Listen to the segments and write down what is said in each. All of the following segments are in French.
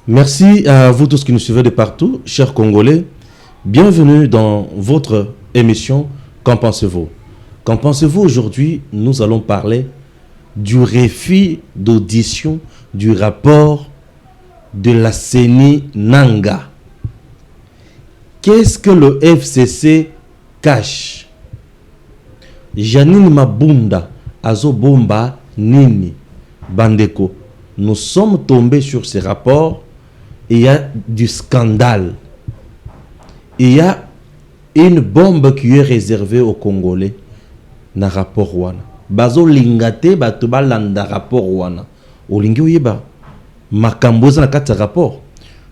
Merci à vous tous qui nous suivez de partout, chers Congolais. Bienvenue dans votre émission Qu'en pensez-vous? Qu'en pensez-vous aujourd'hui? Nous allons parler du refus d'audition du rapport de la CENI Nanga. Qu'est-ce que le FCC cache? Janine Mabunda, Azobomba Nini, Bandeko. Nous sommes tombés sur ces rapports et il y a du scandale. Il y a une bombe qui est réservée aux Congolais na rapport wana. Bazo lingate batuba landa rapport wana. Olingi oyeba makamboza na kati rapport.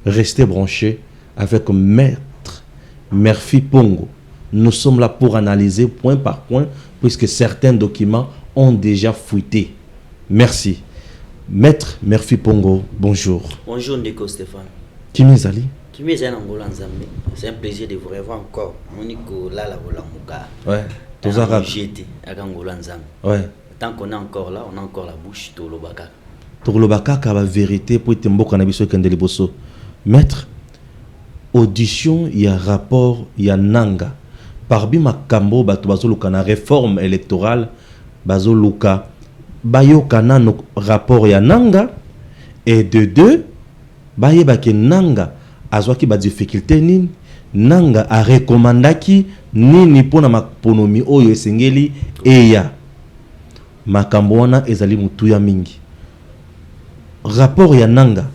Restez branchés avec Maître Murphy Pongo. Nous sommes là pour analyser point par point puisque certains documents ont déjà fuité. Merci. Maître Murphy Pongo, bonjour. Bonjour Ndeko Stéphane. Kimizali. Kimizali Angola Nzambe. C'est un plaisir de vous revoir encore. Monico Lala Wolamuka. Ouais. J'étais à Angola Nzambe. Ouais. Tant qu'on est encore là, on a encore la bouche Tolobaka. Tolobaka ka la vérité pour être mboka na biso kendeli boso. Maître, audition, il y a rapport, il y a Nanga. Parmi makambo bato bazoluka na réforme électorale, bazoluka bayoka na no rapport ya Nanga et de deux bayeba ke Nanga azwaki ba difficulté nini, Nanga a recommandaki nini pona maponomi oyo esengeli eya makambo wana ezali mutuya mingi. Rapport ya Nanga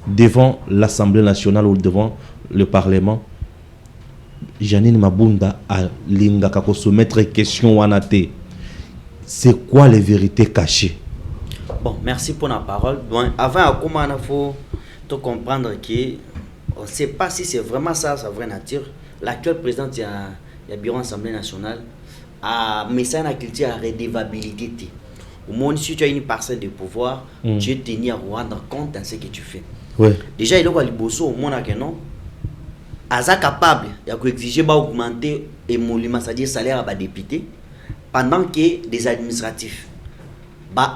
devant l'Assemblée nationale ou devant le Parlement, Janine Mabunda a linga kako soumettre question wana te. C'est quoi les vérités cachées? Bon, merci pour la parole. Bon, avant, comment il faut comprendre qu'on ne sait pas si c'est vraiment ça, sa vraie nature. L'actuel président du bureau de l'Assemblée nationale a mis ça dans la culture à redevabilité. Au moins, si tu as une parcelle de pouvoir, tu es tenu à rendre compte de ce que tu fais. Ouais. Déjà, il y a des bossos au monde que non. Aza capable d'exiger d'augmenter l'émolument, c'est-à-dire salaire à député, pendant que des administratifs,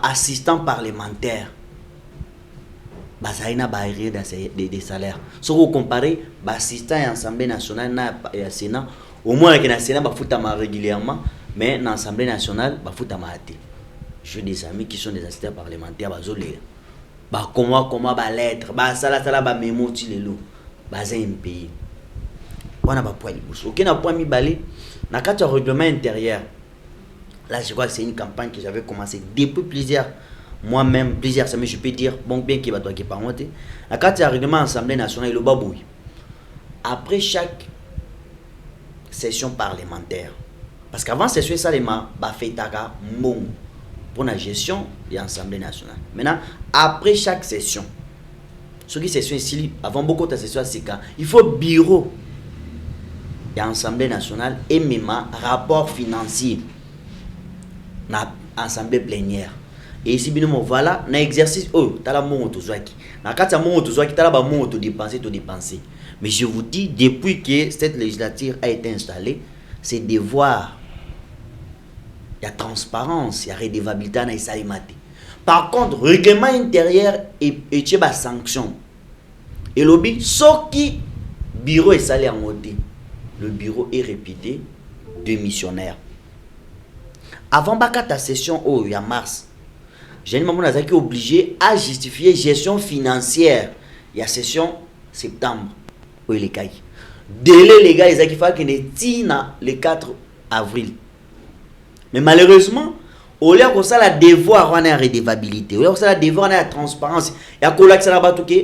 assistants parlementaires, des salaires. Si vous comparez assistants à l'Assemblée nationale et à Sénat, au moins que le Sénat va régulièrement, mais dans l'Assemblée nationale, va j'ai des amis qui sont des assistants parlementaires, comment lettre, ça mémo tilelo, un pays. On a pas point de aucun point mi balé. Dans le règlement intérieur. Là, je crois que c'est une campagne que j'avais commencé depuis plusieurs moi-même, plusieurs semaines, je peux dire, bon, bien qu'il va doit pas monter. La carte de règlement Assemblée nationale, le babouille. Après chaque session parlementaire, parce qu'avant, c'est sûr ça, les mains, fait taga, mon, pour la gestion de l'Assemblée nationale. Maintenant, après chaque session, ce qui session ici, avant beaucoup de sessions, c'est quand il faut bureau de l'Assemblée nationale et même rapport financier. Na assemblée plénière et ici bien voilà na exercice oh tala mo tozwaki na kati ya mo tozwaki tala ba mo to dépenser mais je vous dis depuis que cette législature a été installée c'est de voir il y a transparence il y a redevabilité na isalimate par contre règlement intérieur et tu ba sanction et lobby soki bureau est salé en moté le bureau est répété démissionnaire. Avant ta session il y a mars, j'ai été obligé à justifier gestion financière. Il y a session septembre où il est caillé. Délai les gars, ils ont fait le 4 avril. Mais malheureusement, au lieu que ça la devoir on a redevabilité, au lieu que ça la devoir on a transparence, il y a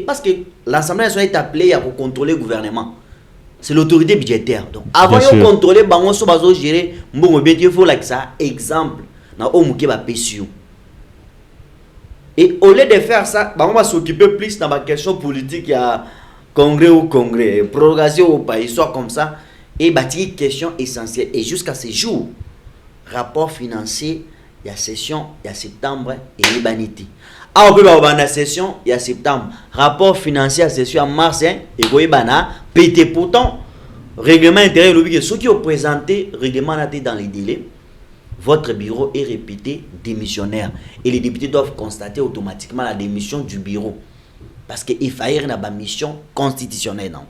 parce que l'Assemblée nationale est appelée à contrôler le gouvernement. C'est l'autorité budgétaire. Donc, avant de contrôler, on va gérer. Il faut ça exemple. Et au lieu de faire ça, on va s'occuper plus dans la question politique. Il y a congrès ou congrès, prorogation au pays, soit comme ça. Et bâtir question essentielle. Et jusqu'à ce jour, rapport financier, il y a session, il y a septembre et l'Ibanité. On peut avoir la session, il y a septembre. Rapport financier à session en mars, et vous avez pété. Pourtant, règlement intérieur, ceux qui ont présenté règlement dans les délais, votre bureau est répété démissionnaire. Et les députés doivent constater automatiquement la démission du bureau. parce qu'il fallait une mission constitutionnelle. Non?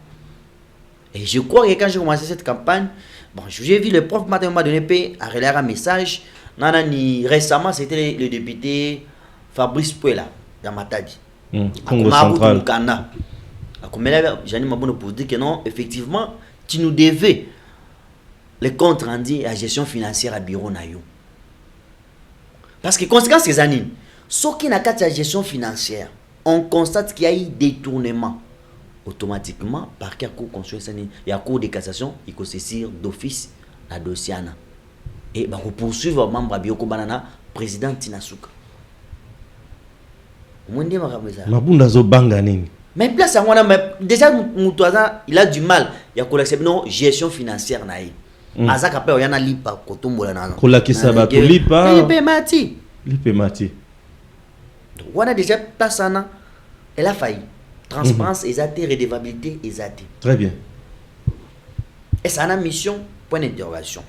Et je crois que quand j'ai commencé cette campagne, bon, j'ai vu le prof m'a donné à relayer un message. Récemment, c'était le député Fabrice Puela, dans Matadi. Congo central. J'en ai pour dire que non, effectivement, tu nous devais les comptes rendus à la gestion financière à bureau Nayo. Parce que conséquence ces années, ce qui n'a qu'à la gestion financière, on constate qu'il y a eu détournement. Automatiquement, par quel cours il y a cours de cassation, il faut saisir d'office la dossier. Et on poursuivre le membre Bioko Banana, président Tinasuka. Mabunda zo banga nini. Mais place déjà Moutouazan, il a du mal. Il y a collecté non gestion financière naï. Azaka pe oyana lipa kotombola na. Kolakisa ba to lipa. Lipa mati. Lipa mati. Donc on a déjà place ana. Elle a failli. Transparence exacte, redevabilité exacte. Très bien. Et ça a une mission, point d'interrogation.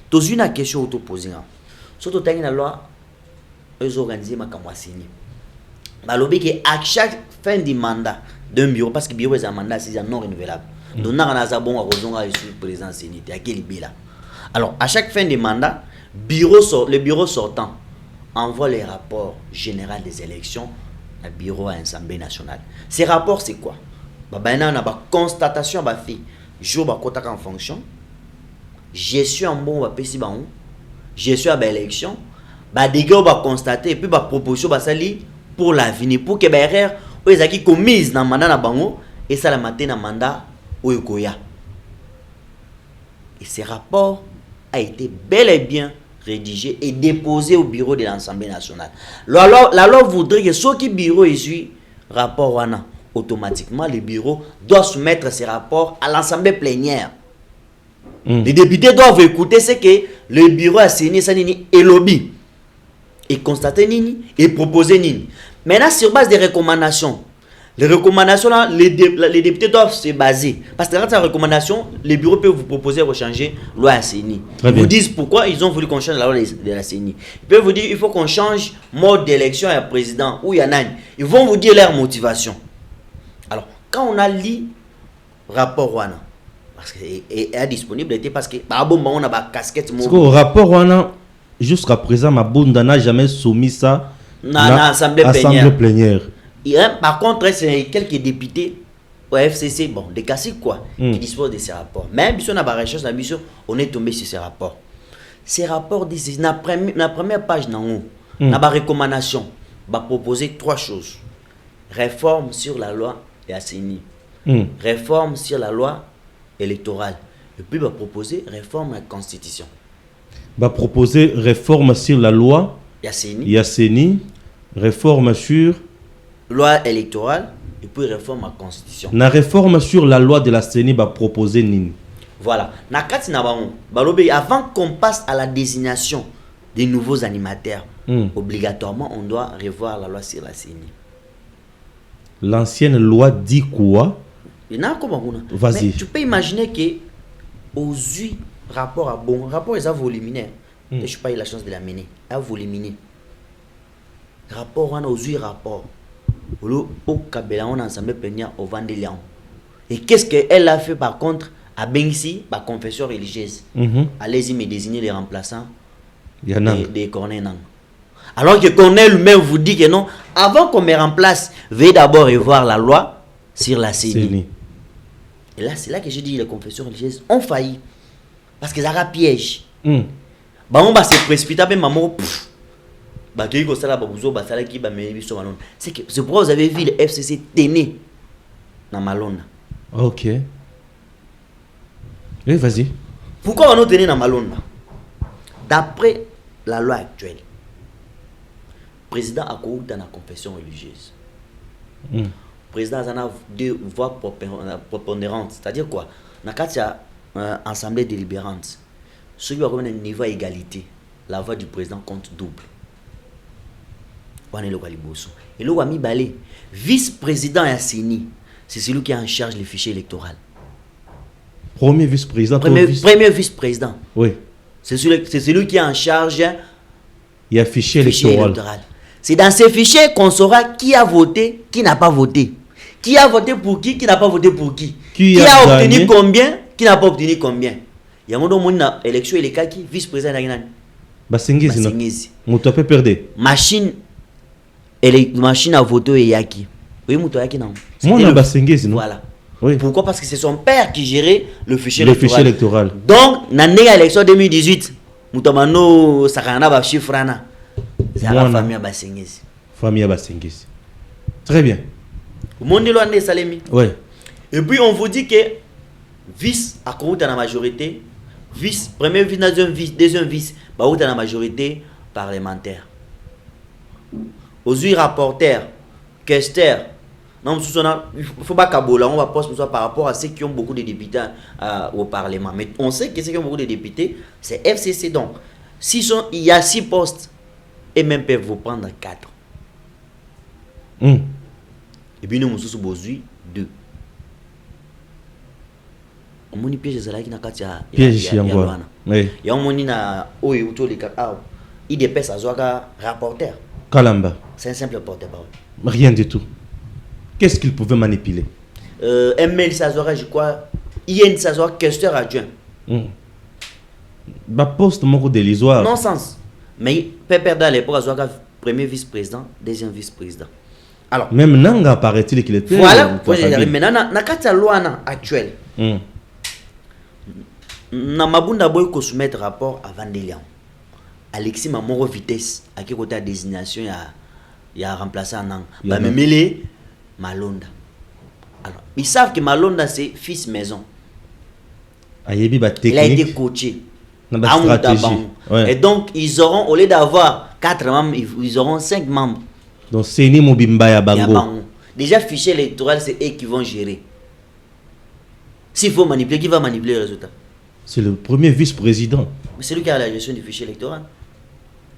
Dans une question auto-posée, surtout dans la loi, ils organisent ma campagne. Mais à chaque fin du mandat d'un bureau, parce que le bureau est un mandat, c'est non renouvelable. Donc, on a bon à le président Sénité, à quel là. Alors, à chaque fin du mandat, le bureau sortant envoie les rapports généraux des élections au bureau à l'Assemblée nationale. Ces rapports, c'est quoi? On a une constatation, jour en fonction, gestion en bon, gestion à l'élection, dégâts on va constater et puis proposition pour l'avenir, pour que les erreurs qui commises dans le mandat na bango et ça la matin dans le mandat oyokoya. Et ces rapports a été bel et bien rédigé et déposé au bureau de l'Assemblée nationale. La loi voudrait que ceux qui bureau issu rapport wana automatiquement le bureau doit soumettre ces rapports à l'Assemblée plénière. Les députés doivent écouter ce que le bureau a signé ça nini et lobby et constater nini et proposer nini. Maintenant sur base des recommandations. Les recommandations là, les députés doivent se baser. Parce que dans cette recommandation, les bureaux peuvent vous proposer de changer la loi à CENI. Ils vous disent pourquoi ils ont voulu qu'on change la loi de la CENI. Ils peuvent vous dire il faut qu'on change mode d'élection à président ou il y en a. Ils vont vous dire leur motivation. Alors, quand on a lu rapport Wana, parce qu'il est disponible, parce que on a ma casquette. Parce que le rapport Wana, jusqu'à présent, ma bunda n'a jamais soumis ça à l'Assemblée plénière. Par contre, c'est quelques députés au FCC, bon, des caciques quoi, qui disposent de ces rapports. Mais si on a la recherche, on est tombé sur ces rapports. Ces rapports disent, la première page, on a une recommandation, va proposer 3 choses. Réforme sur la loi et la CENI. Réforme sur la loi électorale. Et puis, va proposer réforme à la Constitution. Va proposer réforme sur la loi et la CENI. Réforme sur loi électorale et puis réforme à la Constitution. La réforme sur la loi de la CENI va proposer nini. Voilà. Avant qu'on passe à la désignation des nouveaux animateurs, obligatoirement, on doit revoir la loi sur la CENI. L'ancienne loi dit quoi? Vas-y. Tu peux imaginer que aux 8 rapports à bon, rapport est voluminaire. Je n'ai pas eu la chance de la mener. À voluminaire. Rapport on a aux 8 rapports. Au Kabela, on a ensemble peignant au Vendélian. Et qu'est-ce qu'elle a fait par contre à Bengsi, la confession religieuse? Allez-y me désigner les remplaçants des Corneille. Alors que Corneille lui-même vous dit que non, avant qu'on me remplace, veuillez d'abord revoir la loi sur la CENI. Et là, c'est là que je dis les confessions religieuses ont failli. Parce qu'ils ont un piège. On va se précipiter, mais maman, c'est pourquoi vous avez vu le FCC tenir dans Malonda. Ok. Oui, vas-y. Pourquoi on a tenu dans Malonda? D'après la loi actuelle, le président a couru dans la confession religieuse. Le président a 2 voix prépondérantes. C'est-à-dire quoi? Dans le cas assemblée délibérante, ceux qui ont un niveau à égalité, la voix du président compte double. Et le Wami Balé, vice-président à CENI, c'est celui qui est en charge des fichiers électoraux. Premier vice-président. Premier vice-président. Oui. C'est celui qui est en charge. Il y a fichier électoral. C'est dans ces fichiers qu'on saura qui a voté, qui n'a pas voté. Qui a voté pour qui n'a pas voté pour qui a obtenu gagné? combien, qui n'a pas obtenu combien. Il y a un moment où l'élection, il est qui vice-président de Basengezi non. Basengezi. Moto peut perdre. Machine à voter et yaki. Oui, Mouto Yaki non. Moi on a Basengezi non. Voilà. Oui. Pourquoi? Parce que c'est son père qui gérait le fichier électoral. Donc, dans l'élection 2018, Moutomano Sakana ba chiffrana. C'est la famille Basengezi. Famille Basengezi. Très bien. Monde loin Salemi. Oui. Et puis on vous dit que vice à cause de la majorité, vice, premier vice, deuxième vice, bah où dans la majorité parlementaire. Aux rapporteurs, questeurs, non, il faut pas qu'abola, on va poser par rapport à ceux qui ont beaucoup de députés au Parlement. Mais on sait que ceux qui ont beaucoup de députés, c'est FCC. Donc, il y a 6 postes, et même peuvent vous prendre 4. Et puis nous, nous sommes besoin 2. On a piège qui na katia. Piège yango. Oui. Il y a un na oyo autour les cacao. Il dépasse à zoaka rapporteur. Kalamba. C'est un simple porte-parole. Rien du tout. Qu'est-ce qu'il pouvait manipuler? ML Sazora, je crois. IN Sazora, questeur adjoint. Bah poste mon dérisoire. Non sens. Mais Pépère dans l'époque Azoaka premier vice-président, deuxième vice-président. Alors. Même Nanga paraît-il qu'il était. Voilà. Maintenant na katia loi actuelle. Na mabunda boy ko soumettre rapport avant Delian. Alexis Mamoro vitesse à qui côté désignation il a remplacé Nang. Ba memele Malonda. Alors, ils savent que Malonda c'est fils maison. Il a été coaché. Stratégie. Ouais. Et donc ils auront au lieu d'avoir 4 membres, ils auront 5 membres. Donc c'est ni Mobimba ya Bango. Déjà fichier électoral c'est eux qui vont gérer. S'il faut manipuler, qui va manipuler le résultat? C'est le premier vice-président. Mais c'est lui qui a la gestion du fichier électoral.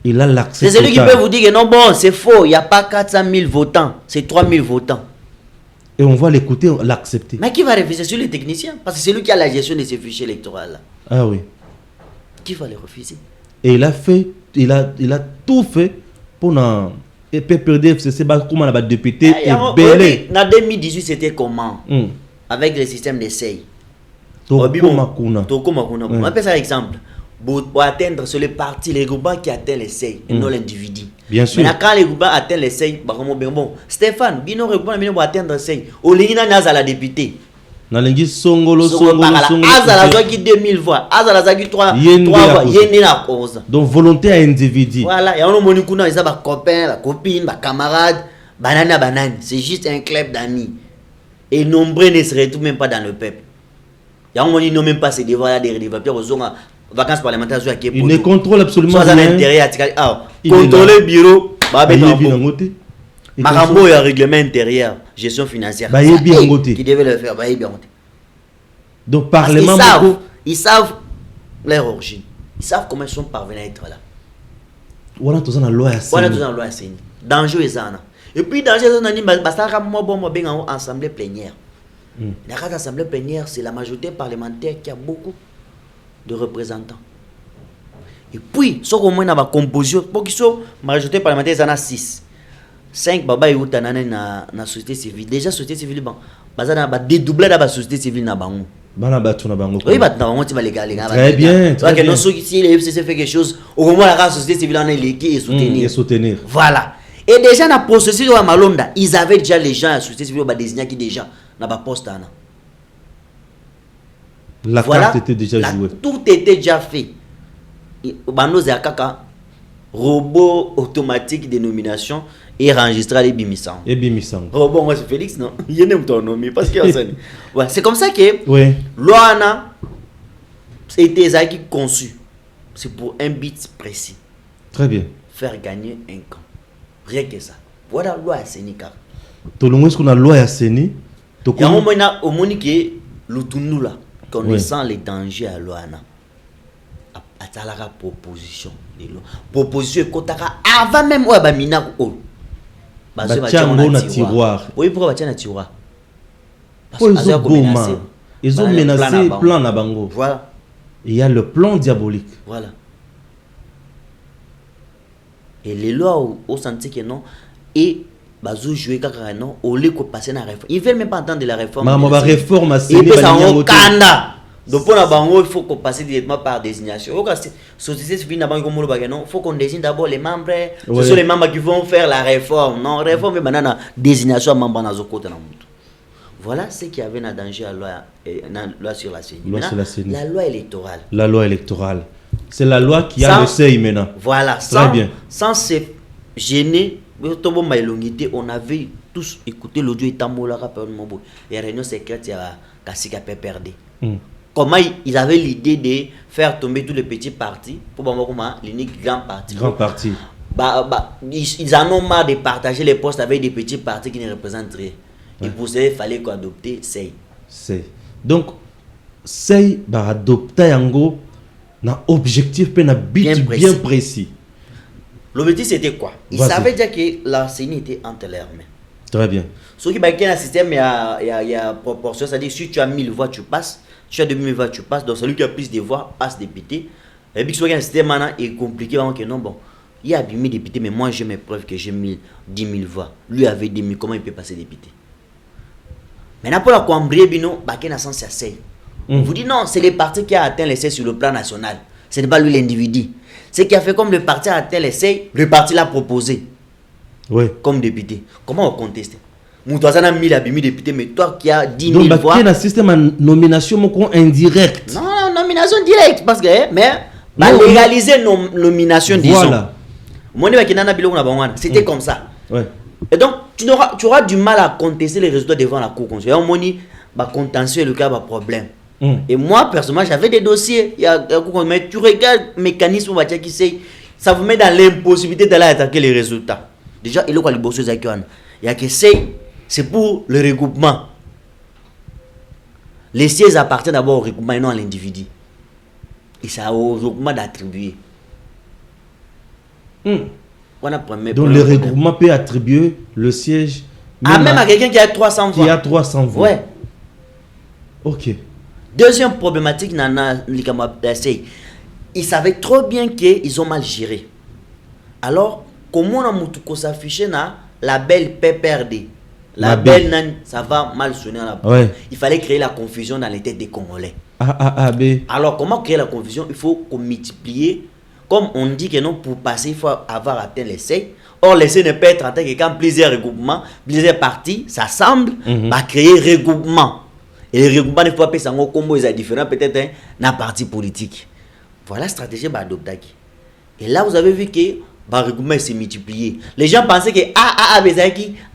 Il a l'accès. C'est celui qui peut vous dire que non, bon, c'est faux, il n'y a pas 400 000 votants, c'est 3 000 votants. Et on va l'écouter, l'accepter. Mais qui va refuser? Sur les techniciens? Parce que c'est lui qui a la gestion de ces fichiers électoraux-là. Ah oui. Qui va les refuser? Et il a fait, il a tout fait pour n'en. Et PPRD, c'est comment on a député et belé. En 2018, c'était comment? Avec le système d'essai. Tokomakuna. On appelle ça exemple. Pour atteindre, c'est le parti, les groupements qui atteignent l'essai, et non l'individu. Bien sûr. Mais quand les groupements atteignent l'essai, bon, Stéphane, bino groupement pour atteindre l'essai. Olingina n'a la députée. Nalengi Songolo. Azala Zaki 2000 voix. Azala Zaki 3 voix. Yéné la cause. Donc volonté à individu. Voilà, il y a un moment où ils ont copains, la copine, ma camarade, banane. C'est juste un club d'amis. Et nombreux ne se retrouvent même pas dans le peuple. Il y a un moment où ils n'ont même pas ces devoirs-là des papiers aux vacances parlementaires. Il ne contrôle absolument rien. Contrôler le bureau. Marambo, il y a un règlement intérieur, gestion financière. Qui devait le faire. Donc, parlement. Ils savent leur origine. Ils savent comment ils sont parvenus à être là. Voilà, tout ça dans la loi. Voilà, tout ça dans la loi. Danger est ça. Et puis, danger est ça. En assemblée plénière. La assemblée plénière, c'est la majorité parlementaire qui a beaucoup de représentants. Et puis, ce qu'on a une composition, pour qu'ils soient majorité parlementaire, il y en a 6. 5 baba et outa na société civile. Déjà société civile bon. Bazana ba dédoubler la société civile na bango. Bana batu na bango. Oui, bah tu vas les gars. Très bien. Toi que non ceux qui si le FCC fait quelque chose, au moins la société civile en est et soutenir. Et soutenir. Voilà. Et déjà dans processus de Malonda, ils avaient déjà les gens à la société civile ba désigner qui déjà na ba poste ana. La carte était déjà jouée. Tout était déjà fait. Bano Zakaka robot automatique de nomination et enregistré les bimisang. Et bimisang. Oh bon, moi c'est Félix, non? Il y a ton nom, parce qu'il y a ouais, c'est comme ça que oui. Loana c'était ça qui conçu. C'est pour un but précis. Très bien. Faire gagner un camp. Rien que ça. Voilà loi à Sénika. Tout le monde ce qu'on a loi à Séni. Il y a un moment au monde qui est l'outunou là, connaissant les dangers à Loana. À la proposition. Proposition avant même ouais bamina ko. Batiango na tiroir. Oui, pourquoi batiango na tiroir? Parce ils ont menacé le plan na bango. Voilà. Il y a le plan diabolique. Voilà. Et les lois au senti que non. Et bazo jouer kaka non au lieu de passer na réforme. Ils veulent même pas entendre de la réforme. Maman va réforme à et puis ça on kanda. Donc pour la bango il faut qu'on passe directement par désignation. Au cas société civile na bango molo bagano, faut qu'on désigne d'abord les membres. Ce sont les membres qui vont faire la réforme. Non, réforme banana désignation membre na zokota na mutu. Voilà ce qu'il y avait dans danger à loi sur la CENI. La loi électorale. La loi électorale. C'est la loi qui a le seuil maintenant. Voilà, très bien. Sans se gêner, on avait tous écouté l'audio et la réunion secrète à Kasika PPRD. Comment ils avaient l'idée de faire tomber tous les petits partis pour l'unique grand parti. Grand parti. Ils en ont marre de partager les postes avec des petits partis qui ne représentent rien. Et pour ça, il fallait qu'on adopte SEI. Donc, SEI va adopter un objectif bien précis. L'objectif c'était quoi? Il savait déjà que la CENI était entre leurs mains. Très bien. Ce qui est un système, il y a proportion, c'est-à-dire si tu as 1000 voix, tu passes, si tu as 2000 voix, tu passes, donc celui qui a plus de voix passe député. Et puis, ce qui est un système maintenant est compliqué, que non, bon, il y a 1000 députés, mais moi j'ai mes preuves que j'ai 10 000 voix. Lui avait 10 000, comment il peut passer député? Maintenant, pour la Kwambrie Bino, il y a un sens à SEI. On vous dit non, c'est le parti qui a atteint l'essai sur le plan national. Ce n'est pas lui l'individu. Ce qui a fait comme le parti a atteint l'essai, le parti l'a proposé. Oui. Comme député. Comment on conteste? Moutouazana 1000 députés, mais toi qui as 10 000 voix. Donc, il y a un système de nomination indirect. Non, nomination directe. Parce que, mais, légaliser nomination, disons. Voilà. C'était comme ça. Ouais. Et donc, tu auras du mal à contester les résultats devant la Cour constitutionnelle. On dit, contentieux est le cas, problème. Et moi, personnellement, j'avais des dossiers. Mais tu regardes le mécanisme qui sait, ça vous met dans l'impossibilité d'aller attaquer les résultats. Déjà, il y a que c'est pour le regroupement. Les sièges appartiennent d'abord au regroupement et non à l'individu. Et c'est au regroupement d'attribuer. Donc le regroupement peut attribuer le siège même à quelqu'un qui a 300 voix. Qui a 300 voix. Ouais. Ok. Deuxième problématique, ils savaient trop bien qu'ils ont mal géré. Alors, comment on a s'afficher na la belle PPRD? La belle, ça va mal sonner à la bouche. Ouais. Il fallait créer la confusion dans les têtes des Congolais. B. Alors, comment créer la confusion? Il faut qu'on multiplie. Comme on dit que non, pour passer, il faut avoir atteint l'essai. Or, l'essai ne peut être atteint que quand plusieurs regroupements, plusieurs partis s'assemblent, va créer regroupement. Et les regroupements, il faut appeler ça un combo, ils sont différents peut-être dans parti politique. Voilà la stratégie d'Adoptaki. Et là, vous avez vu que le regroupement s'est multiplié. Les gens pensaient que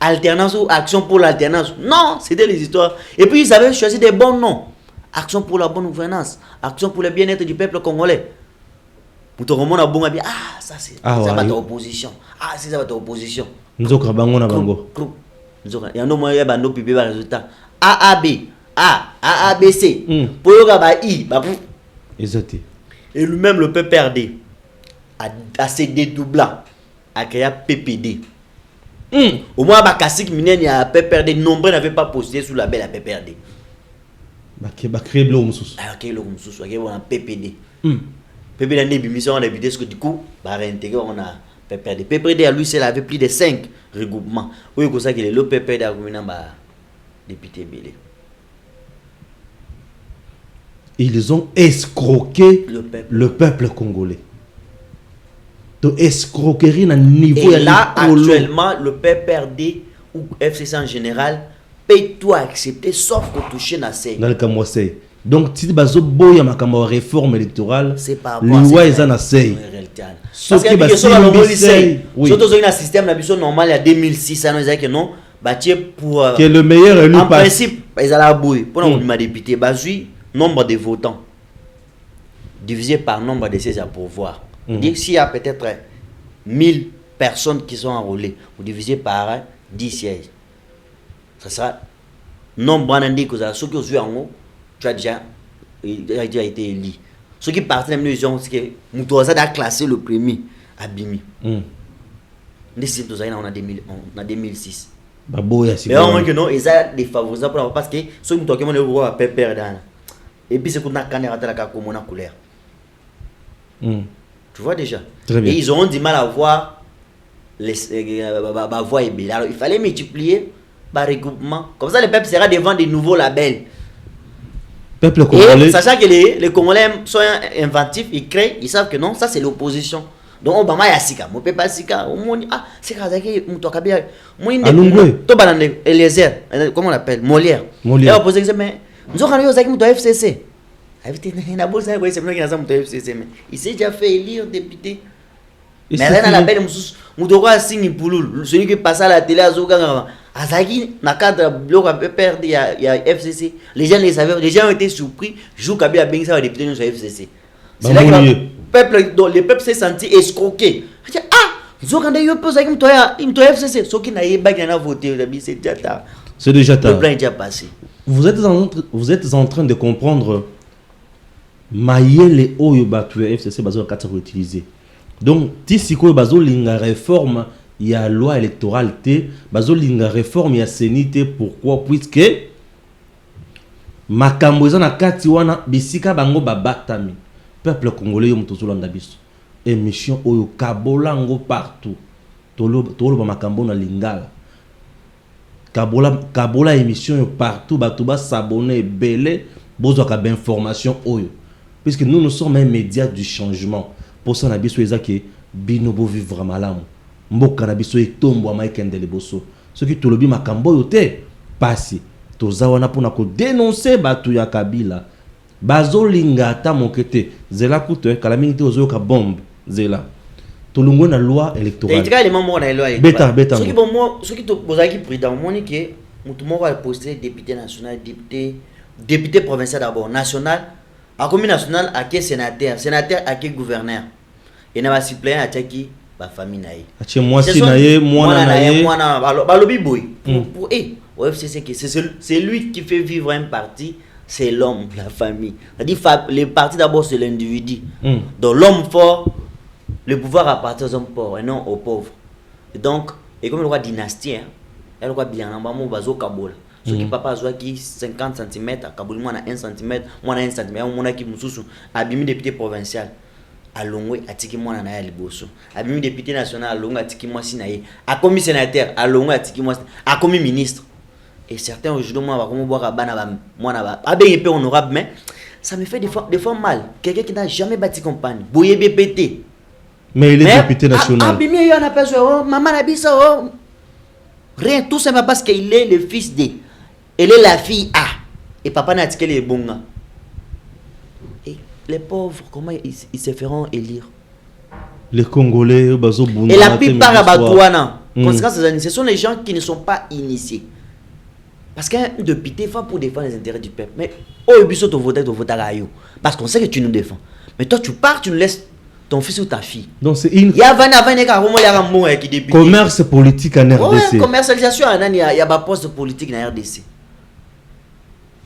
alternance ou action pour l'alternance. Non, c'était les histoires. Et puis, ils avaient choisi des bons noms. Action pour la bonne gouvernance. Action pour le bien-être du peuple congolais. Ça c'est votre opposition. C'est ça votre opposition. Nous avons bango. Il y a un moment où nous publié le résultat. AAB, AABC. Pour le I, et lui-même le PPRD a se dédoublant a créé PPD. Au moins, Bakasik Minen, il y a PPRD. Nombreux n'avaient pas posté sous la belle à PPRD. Créé le Moussous. Créé le Moussous, on a PPD. PPD a une mission, on a vidé ce que du coup, réintégrer, on a PPRD. PPRD à lui, c'est avait plus de 5 regroupements. Oui, c'est ça qu'il est le PPRD a commis député Bélé. Ils ont escroqué le peuple congolais. Donc, escroquerie à niveau. Et là, actuellement, le PPRD ou FCC en général peut tout accepter sauf que toucher na CEI. Dans le cas moi c'est. Donc, si tu as une réforme électorale, c'est pas loi est en CEI. Parce que surtout dans un système normal, il y a 2006, ça nous dit que non, pour que le meilleur élu en principe, ils allaient abouiller. Pour nous, député, nombre de votants divisé par nombre de sièges à pourvoir. Dire s'il y a peut-être 1000 personnes qui sont enrôlées, vous divisez par 10 sièges. Ça sera nombre de ceux qui ont joué en haut, tu as déjà été élu. Ceux qui partent de la maison, c'est que Moutouaza a classé le premier à Bimi. On a 2006. Mais on voit que non, ils ont des favorisants parce que ceux qui ont voix à perdre. Et puis c'est qu'on a quand même la couleur. Tu vois déjà. Et ils auront du mal à voir voix est belle. Alors il fallait multiplier par regroupement. Comme ça, le peuple sera devant des nouveaux labels. Peuple congolais. Et sachant que les Congolais sont inventifs, ils créent, ils savent que non, ça c'est l'opposition. Donc Obama y a sika, mon peuple sika, ah c'est Kazaki, Moutokabi, Eliezer, comment on l'appelle, Molière. Et opposé mais nous avons eu Zaki Mouto FCC. Il s'est déjà fait élire député. Mais rien à l'appel Moutokwa Singh Pouloul, celui qui passe à la télé à Zouganga. Azaki, na cadre bloc a perdu, il y a FCC. Les gens les savaient, les gens ont été surpris. Jou Kabi a bien ça député dans FCC. C'est là que le peuple s'est senti escroqué. Zouganda yo pose avec toi, il me FCC. Ce qui n'a pas gagné à voter, c'est déjà tard. C'est déjà tard. Le plan est déjà passé. Vous êtes en train de comprendre Mayele Oyo Batu FCC bazo 4 utilisé. Donc, si vous avez une réforme, il y a loi électorale, bazo linga réforme, il y a sénité. Pourquoi? Puisque makambo na kati wana bisika bango babatami. Peuple congolais yo mutozolanda biso. Émission oyo kabolango partout. Tolo ba makambo na lingala. Kabola émission yo partout, batuba s'abonner belé, bozo ka ben information oyo. Puisque nous sommes un média du changement. Pour ça, nabiso ezaki binobo vivre malamu. Mboka nabiso etombo amaikende liboso. Ce qui tolobi makambo yote passé. Tozawana pona ko dénoncer batu ya Kabila. Bazolinga ata mokete. Zela kute kala mingi ozo ka bombe zela. Tolungo na loi électorale. Et les membres na loi électorale. Beta. Ce qui to bozaki président moni que mutu moko va poster député national, député provincial d'abord, national. En commune nationale, à qui sénateur, à qui gouverneur. Et n'a pas suppléant à qui la famille naïe. Moi si naïe, moi naïe. Balobi boy. Pour au FCC, c'est lui qui fait vivre un parti, c'est l'homme, la famille. C'est-à-dire le parti d'abord c'est l'individu. Donc l'homme fort, le pouvoir appartient aux hommes pauvres et non aux pauvres. Et donc, et comme le roi dynastie, le roi bien en bas, mon bazo Kabola. Ce qui papa a qui 50 cm, Kaboul, moi na 1 cm, moi na 1 cm, moi qui moussou, abimi député provincial. À Longwe, à Tiki moi na Liboso. Abimi député national, à Longwe, à Tiki moi sinaï. À commis sénateur, à Longwe, à Tiki moi, à commis ministre. Et certains aujourd'hui, moi, comment boire à Banaba, moi na ba. Ah ben, il peut honorable, mais ça me fait des fois mal. Quelqu'un qui n'a jamais bâti campagne, Boye BPT. Mais il est député national. Abimi, il y en a pas, oh, maman a dit ça, oh. Rien, tout simplement parce qu'il est le fils de. Elle est la fille A. Et papa n'a dit qu'elle est bonne. Et les pauvres, comment ils se feront élire? Les Congolais, et la plupart à Batouana. Ce sont les gens qui ne sont pas initiés. Parce qu'un député fait pour défendre les intérêts du peuple. Mais oh, tu votes à Gaïo. Parce qu'on sait que tu nous défends. Mais toi, tu pars, tu nous laisses ton fils ou ta fille. Donc c'est une. Il y a 20 qui député. Commerce politique en RDC. Ouais, commercialisation, il y a un poste politique en RDC.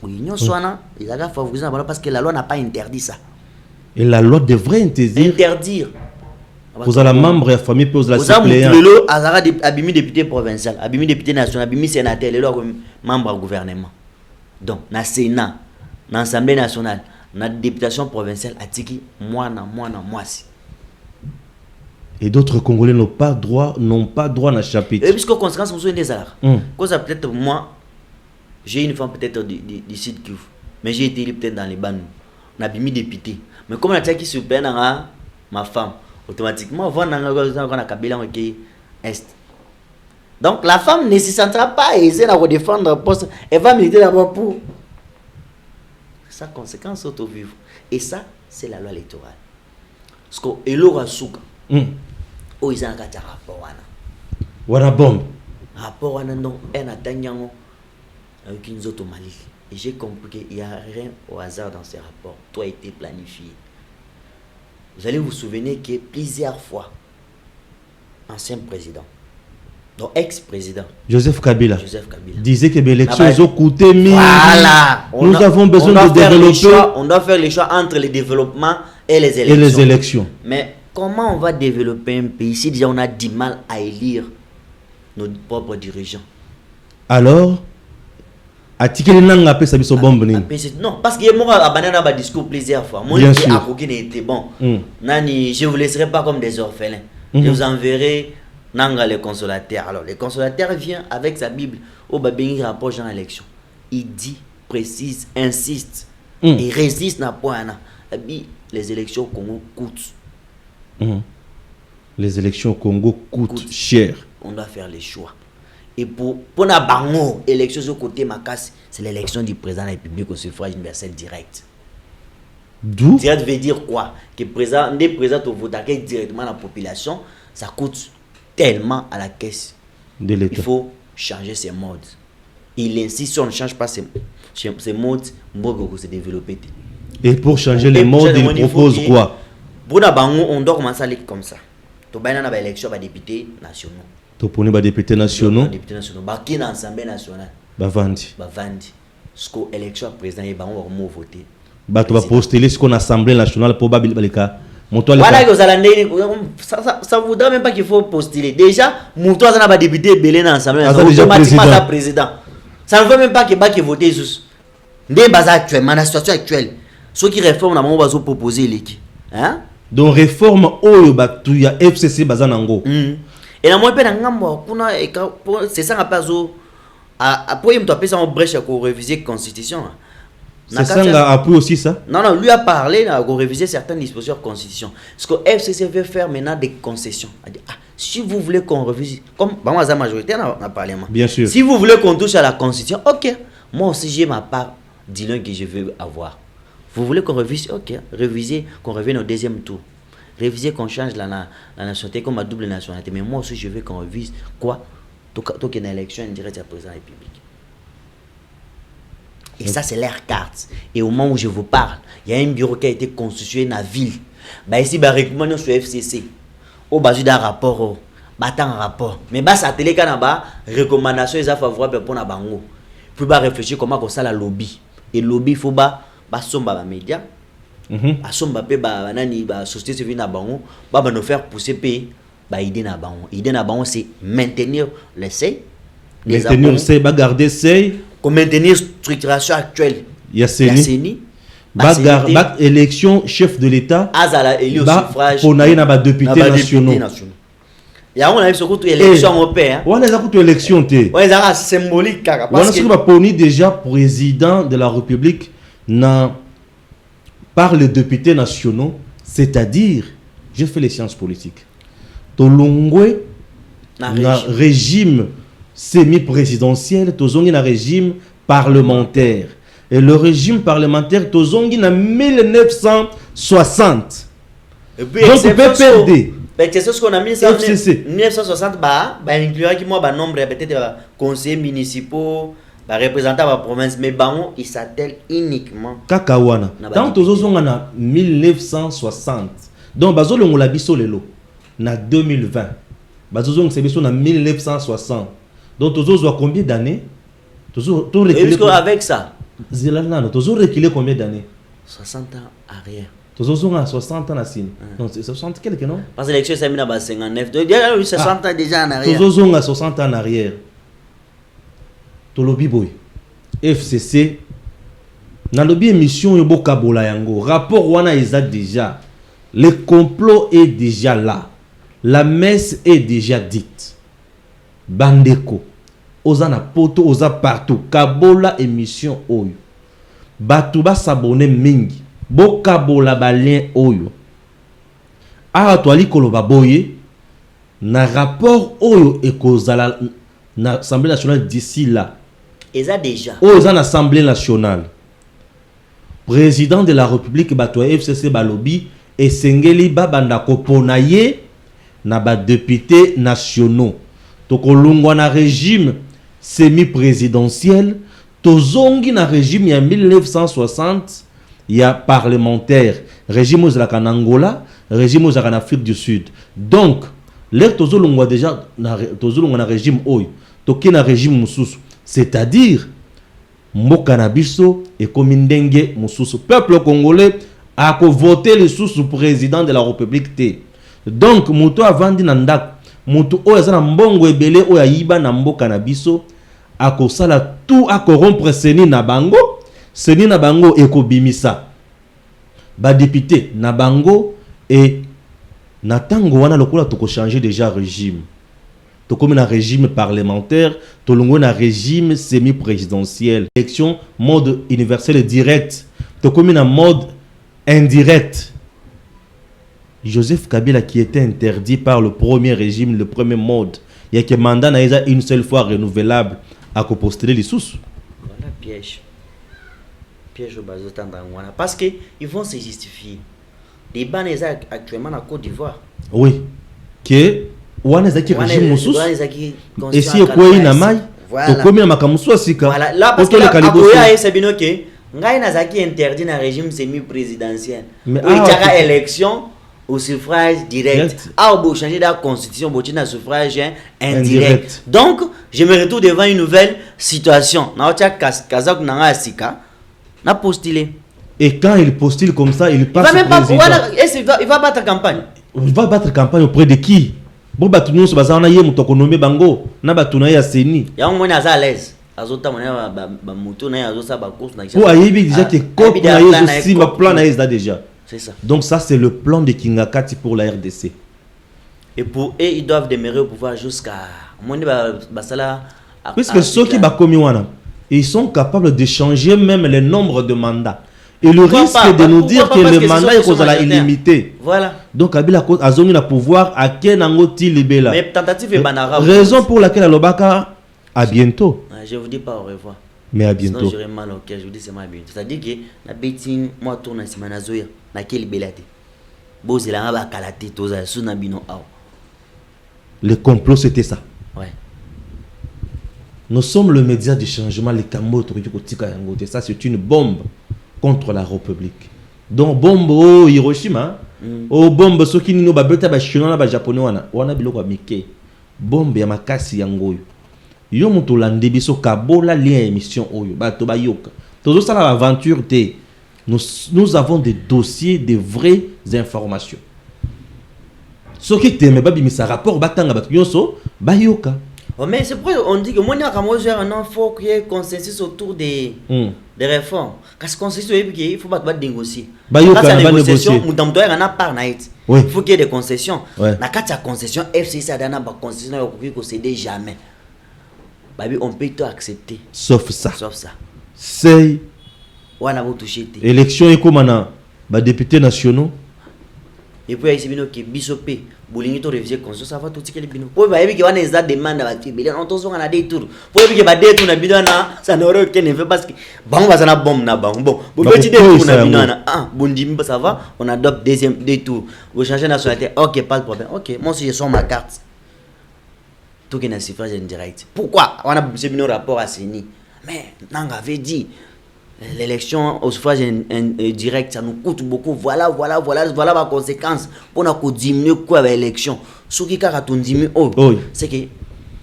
L'Union Soana, ils ont favorisé parce que la loi n'a pas interdit ça. Et la loi devrait interdire. Vous avez la membre de la famille, vous avez la suppléante. Vous avez abimi député provincial, abimi député national, abimi sénateur, les membre du gouvernement. Donc, dans le Sénat, dans l'Assemblée nationale, dans la députation provinciale, à Tiki, moi. Et d'autres Congolais n'ont pas droit dans le chapitre. Et puisque conséquence, vous avez des arts. Cause peut-être moi. J'ai une femme peut-être du sud Kivu, mais j'ai été peut-être dans les bandes. On a mis député. Mais comme on a dit qui se plaît dans ma femme, automatiquement, on a Kabila qui est. Donc la femme ne se sentira pas aisée à défendre le poste. Elle va militer d'abord pour sa conséquence auto-vivre. Et ça, c'est la loi électorale. Parce que Elora Souka, ils ont un rapport. Wana bombe. Rapport non, un atteignant. Avec une autre Mali. Et j'ai compris qu'il n'y a rien au hasard dans ces rapports. Tout a été planifié. Vous allez vous souvenir que plusieurs fois, ancien président, donc ex-président, Joseph Kabila disait que l'élection ont coûté 1000. Voilà. Nous avons besoin de développer. On doit faire les choix entre les développements et les élections. Mais comment on va développer un pays si déjà on a du mal à élire nos propres dirigeants? Alors non, parce qu'il y a moi abandonné un discours plusieurs fois. Moi, je était bon. Je ne vous laisserai pas comme des orphelins. Je vous enverrai Nanga le consolateur. Alors, le consolateur vient avec sa Bible au Babingi rapport Jean élection. Il dit, précise, insiste. Il résiste na point. Les élections au Congo coûtent. Les élections au Congo coûtent cher. On doit faire les choix. Et pour la bango, élection sur côté Makassi, c'est l'élection du président de la République au suffrage universel direct. D'où Direct veut dire quoi? Que président, des présidents au vote directement à la population, ça coûte tellement à la caisse de l'État. Il faut changer ces modes. Il insiste, si on ne change pas ces modes, Mbogo se développer. Et pour changer les modes, il propose quoi? Pour la bango, on doit commencer à aller comme ça. Tu vas dans l'élection des députés nationaux. Tu prenez des députés nationaux. Des députés nationaux. Qui dans l'Assemblée nationale? Bavandi. Bavandi. Ce que l'élection président, il va voter. Tu vas postuler ce qu'on a Assemblée nationale pour Babilika. Voilà que ça ne voudra même pas qu'il faut postuler. Déjà, Moutoua a un député belé dans l'Assemblée nationale. Automatiquement, ça président. Ça ne veut même pas qu'il vote juste. Des bases actuellement, la situation actuelle. Ceux qui réforment, la maman va se proposer l'équipe. Hein? Donc, réforme, il y a FCC Bazanango. Et la moyenne, c'est ça, après, il me ça en brèche pour réviser la Constitution. C'est ça, appui aussi ça? Non, lui a parlé pour réviser certaines dispositions de la Constitution. Ce que FCC veut faire maintenant des concessions. Si vous voulez qu'on révise, comme la majorité dans le Parlement, bien sûr. Si vous voulez qu'on touche à la Constitution, ok. Moi aussi, j'ai ma part d'île que je veux avoir. Vous voulez qu'on révise, ok. Réviser, qu'on revienne au deuxième tour. Réviser, qu'on change la nationalité comme à double nationalité. Mais moi aussi, je veux qu'on révise quoi? Tout qu'il y a une élection indirecte à la présidence de la République. Et ça, c'est leur carte. Et au moment où je vous parle, il y a un bureau qui a été constitué dans la ville. Ici, il y a recommandation sur FCC. Au bas d'un rapport, un rapport. Mais ça télé quand recommandation est favorable pour la bango. Puis réfléchir comment on ça la lobby. Et lobby il faut somba média. Somba pe nani société civile na bango, nous faire pousser pays idée na bango. Idée na bango c'est maintenir l'essai. Maintenir l'essai, garder l'essai. Maintenir la structuration actuelle. Il y a CENI. Élection chef de l'État. Azala élu au suffrage. Pour naïe na députés nationaux. Il y a une élection européenne. On a une élection. Ouais, c'est symbolique. On a déjà président de la République par les députés nationaux, c'est-à-dire, j'ai fait les sciences politiques. Tolongwe, régime semi-présidentiel, tozongi na régime parlementaire. Et le régime parlementaire, tozongi na 1960. Et puis, donc, PPD. C'est ce qu'on a mis en 1960, inclura qui moi nombre peut-être de conseillers municipaux, représentants de la province, mais il s'attelle uniquement. Kakawana. Tant tozonga na 1960. Donc bazolongo la biso lelo na 2020. Bazozonga c'est biso na 1960. Donc tozo combien d'années? Tozo avec ça. Zélana, tozo reculer combien d'années? 60 ans arrière. Tozo à 60 ans na signe. Non, c'est 60 quelques non? Parce que l'élection c'est 1959. Donc il y a 60 ans déjà en arrière. Tozo à 60 ans en arrière. Tolobi boy. FCC na lobi émission yobo kabola yango. Rapport wana eza déjà. Le complot est déjà là. La messe est déjà dite. Bandeko. Oza na poto, oza partout. Kabola émission oyo. Batuba s'abonner mingi. Bo kabola balien oyo. Ara toali koloba boye. Na rapport oyo ekozala na Assemblée nationale d'ici là. Eza déjà. Oza na Assemblée nationale. Président de la République bato FCC balobi. Et Sengeli babanda koponaye na ba députés nationaux. Tokolungwa na régime semi-présidentiel. Tozongi na régime ya 1960 ya parlementaire. Régime aux Angola, régime aux en Afrique du Sud. Donc, l'air tozolungwa déjà tozolungwa na régime oyo. Toki na régime mususu. C'est-à-dire mboka na biso et komindenge mususu. Peuple congolais a voté le sous-président de la République T. Donc, Moutou a vendu Nandak, Moutou Oyazana Mbongo Ebele Oyayiba Nambo Kanabiso, a kosala tout à corrompre Seni Nabango, Seni Nabango Eko Bimisa. Ba député Nabango et Natango Wana Lokola Toko changer déjà régime. comme un régime parlementaire, comme un régime semi-présidentiel. Élection mode universel direct, comme un mode indirect. Joseph Kabila qui était interdit par le premier régime, le premier mode, il y a que mandat n'a une seule fois renouvelable à postuler les sous. Voilà piège. Piège au bas de parce qu'ils vont se justifier. Les bans actuellement en Côte d'Ivoire. Oui. Que on a qui régime moussous. Et si il y a une maille, to comme na makamusu asika. Voilà. Là parce que Akoya et Sabino que ngai nazaki interdit na régime semi-présidentiel. Mais il y a élection au suffrage direct. Ah, on peut changer la constitution, on peut suffrage indirect. Donc, je me retrouve devant une nouvelle situation. Naotia Kazak Nanga Asika n'a postulé. Et quand il postule comme ça, il passe il va même pas, il va battre campagne. Il va battre campagne auprès de qui? Bon, batounou se basa na yé mutokonomé bango, na batuna ya seni. Ya on mona à l'aise. Azota mona ba moto na azosa ba course na. Oh, ayebi déjà que cop na yé aussi ma plan na yé déjà. C'est ça. Donc ça c'est le plan de Kingakati pour la RDC. Et pour eux ils doivent demeurer au pouvoir jusqu'à puisque ceux qui bakomi wana, ils sont capables de changer même le nombre de mandats. Et le risque de nous dire que le mandat est illimité. Voilà. Donc Kabila a zone le pouvoir à Kenangoti Libela. Mais tentative est banara. Raison pour laquelle Alobaka à bientôt. Je vous dis pas au revoir. Mais à bientôt. Sinon j'aurai mal au cœur, je vous dis c'est mal bientôt. C'est-à-dire que la betting moi tourne à Simana Zoya, na quel belate. Bozela ba kalate toza suna bino aw. Le complot c'était ça. Ouais. Nous sommes le média du changement, les Kamoto, ça c'est une bombe contre la République. Donc bombe au Hiroshima, au bombe ceux qui nous babeta ba chinois ba japonais wana biloko mike. Bombe ya makasi yangoyo. Yo moto lande biso kabola lien émission oyo bato ba yoka. Tozo sala aventure te. Nous avons des dossiers, des vraies informations. Ce qui t'aime ba bimisa rapport batanga bato yonso ba yoka. Oh, mais c'est pourquoi on dit que moi, il faut qu'il y ait consensus autour des réformes. Parce que consensus, il ne faut pas négocier. Il faut qu'il y ait des concessions. La carte de concession, FCC a donné une concession qui ne céder jamais. On peut tout accepter. Sauf ça. Sauf ça. C'est élection et comme on députés nationaux. Et puis il y a des bisopé, bolingi to réviser conscience, ça va tout ce qui est bino. Pour il y a des demandes à faire, on t'en a des tours. Pour il y a des tours na bino na, ça n'aurait aucun effet parce que bon va ça na bombe na bon. Bon, petit détour na bino na, bondimi ça va, on adopte deuxième détour. Vous changez nationalité, OK, pas de problème. OK, moi si je sors ma carte. Tout qui est suffrage indirect. Pourquoi on a besoin de rapport à Seni? Mais Nanga avait dit l'élection au suffrage direct, ça nous coûte beaucoup. Voilà ma conséquence. Pour nous diminuer quoi avec l'élection. Ce qui a diminué, c'est que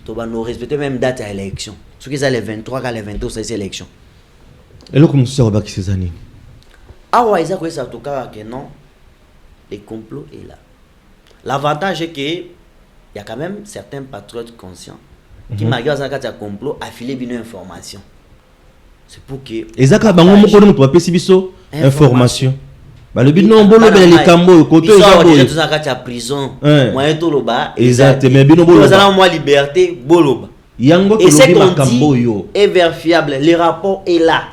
nous respectons même date à l'élection. Ce qui est les 23, les 22, c'est l'élection. Et là, comment ça va qui ces années? Ah ouais, ça en tout cas que non, le complot est là. L'avantage est que il y a quand même certains patriotes conscients qui malgré ça quand il y a complot affilé une information. C'est pour que ezaka bango moko no to apesi biso information ba le but non bolo be le kambo côté ezabo ils sont en prison moyen to loba exact mais bino bolo ça moi liberté boloba yango to lobi makambo yo est vérifiable, le rapport est là.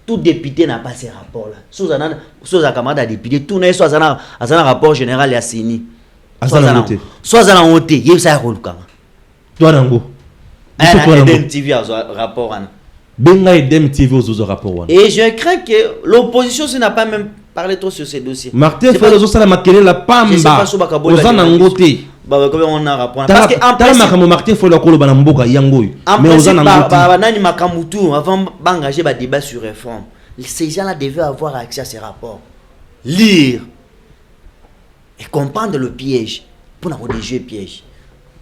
Tout député n'a pas ces rapports là. Sous un camarade député tout n'est soit un rapport général ya Seni soit un honte il ça rôle comme toi nango identifié rapport là. Benga et DMTV aux rapports. Et je crains que l'opposition n'a pas même parlé trop sur ces dossiers. Martin fait les autres la makele la pamba. Aux anangoté. Comment on a rapport. Parce que en principe Martin fait le colo banamboka yango. Mais aux anangoté. Nani makamutu avant d'engager un débat sur réforme. Ces gens-là devaient avoir accès à ces rapports. Lire et comprendre le piège pour n'avoir des jeux pièges.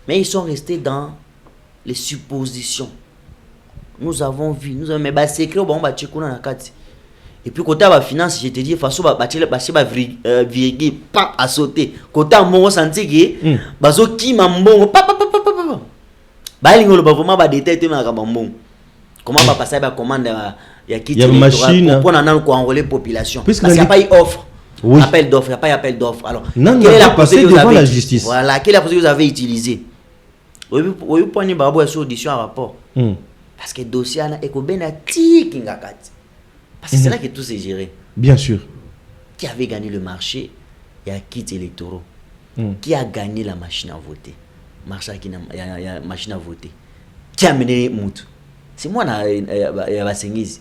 Mais ils sont restés dans les suppositions. Nous avons vu, mais bah c'est clair, bon bah tu connais la carte. Et puis côté la finance, je te dis façon bah virgule pas à sauter. Côté mon senti que bah zo qui mambo pa bah il ngolo bah vraiment bah détecter ma mambo. Comment va passer la commande il y a qui il machine pour enrôler population. Parce qu'il n'y a pas offre. Appel d'offre, il n'y a pas appel d'offre. Alors, quelle est la procédure devant la justice? Voilà, quelle est la procédure que vous avez utilisée? oyo poni babo ya audition à rapport. Parce que dossier na ekobena tiki ngakati. Parce que c'est là que tout s'est géré. Bien sûr. Qui avait gagné le marché, il y a kits électoraux. Qui a gagné la machine à voter? Marché qui a machine à voter. Qui a mené Moutou? C'est moi qui a Basengizi.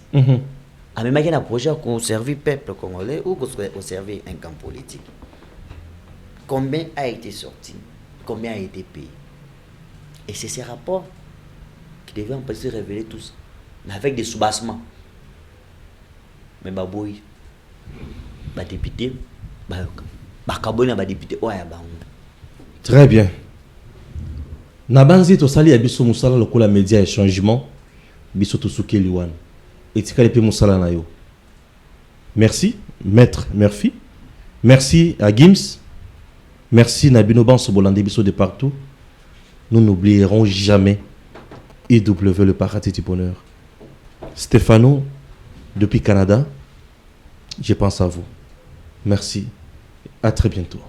A même un projet pour servir le peuple congolais ou pour servir un camp politique. Combien a été sorti? Combien a été payé? Et c'est ces rapports qui devaient en se révéler tous. Mais avec des soubassements. Mais Baboui, député, député, très bien. Nabanzi to sali abiso musala lokola média et changement biso to suke liwan. Etikale pe musala na yo. Merci maître Murphy. Merci à Gims. Merci Nabino Banso Bolande biso de partout. Nous n'oublierons jamais IW le paradis du bonheur. Stéphano depuis Canada, je pense à vous. Merci. À très bientôt.